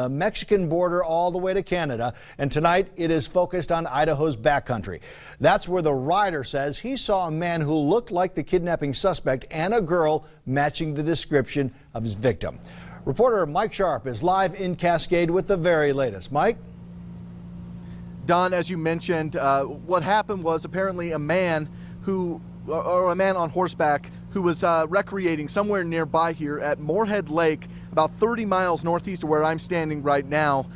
Mexican border all the way to Canada, and tonight it is focused on Idaho's backcountry. That's where the rider says he saw a man who looked like the kidnapping suspect and a girl matching the description of his victim. Reporter Mike Sharp is live in Cascade with the very latest. Mike? Don, as you mentioned, what happened was apparently a man on horseback who was recreating somewhere nearby here at Moorhead Lake, about 30 miles northeast of where I'm standing right now.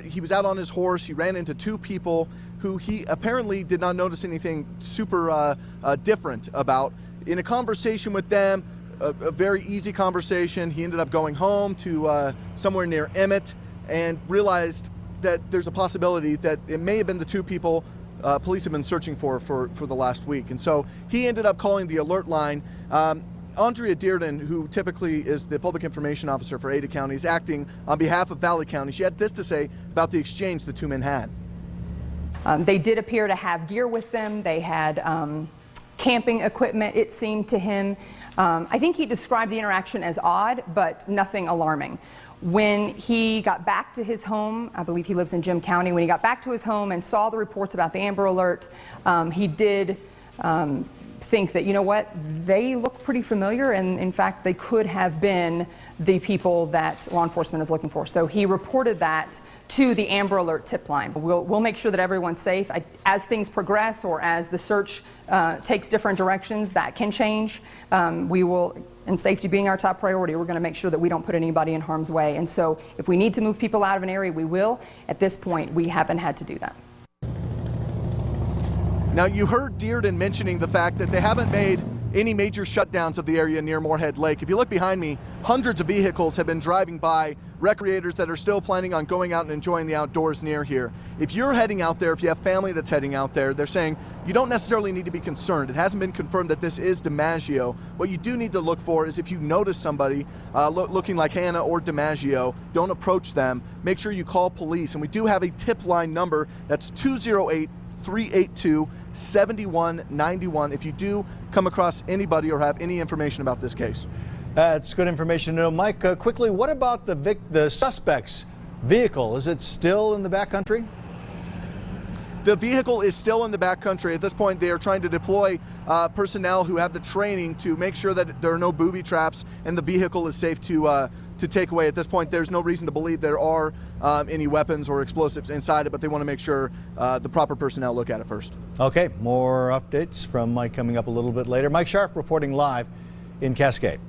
He was out on his horse. He ran into two people who he apparently did not notice anything super different about. In a conversation with them, a very easy conversation, he ended up going home to somewhere near Emmett and realized that there's a possibility that it may have been the two people police have been searching for the last week. And so he ended up calling the alert line. Andrea Dearden, who typically is the public information officer for Ada County, is acting on behalf of Valley County. She had this to say about the exchange the two men had. They did appear to have gear with them. They had camping equipment, it seemed to him. I think he described the interaction as odd, but nothing alarming. When he got back to his home, I believe he lives in Jim County, when he got back to his home and saw the reports about the Amber Alert, he did think that, you know what, they look pretty familiar, and in fact they could have been the people that law enforcement is looking for. So he reported that to the Amber Alert tip line. We'll make sure that everyone's safe. As things progress or as the search takes different directions, that can change. We will, and safety being our top priority, we're going to make sure that we don't put anybody in harm's way. And so if we need to move people out of an area, we will. At this point, we haven't had to do that. Now, you heard Dearden mentioning the fact that they haven't made any major shutdowns of the area near Moorhead Lake. If you look behind me, hundreds of vehicles have been driving by, recreators that are still planning on going out and enjoying the outdoors near here. If you're heading out there, if you have family that's heading out there, they're saying you don't necessarily need to be concerned. It hasn't been confirmed that this is DiMaggio. What you do need to look for is if you notice somebody looking like Hannah or DiMaggio, don't approach them. Make sure you call police. And we do have a tip line number. That's 208-382-7191 if you do come across anybody or have any information about this case. It's good information to know. Mike, quickly, what about the suspect's vehicle? Is it still in the backcountry? The vehicle is still in the backcountry. At this point, they are trying to deploy personnel who have the training to make sure that there are no booby traps and the vehicle is safe to take away. At this point, there's no reason to believe there are any weapons or explosives inside it, but they want to make sure the proper personnel look at it first. Okay, more updates from Mike coming up a little bit later. Mike Sharp reporting live in Cascade.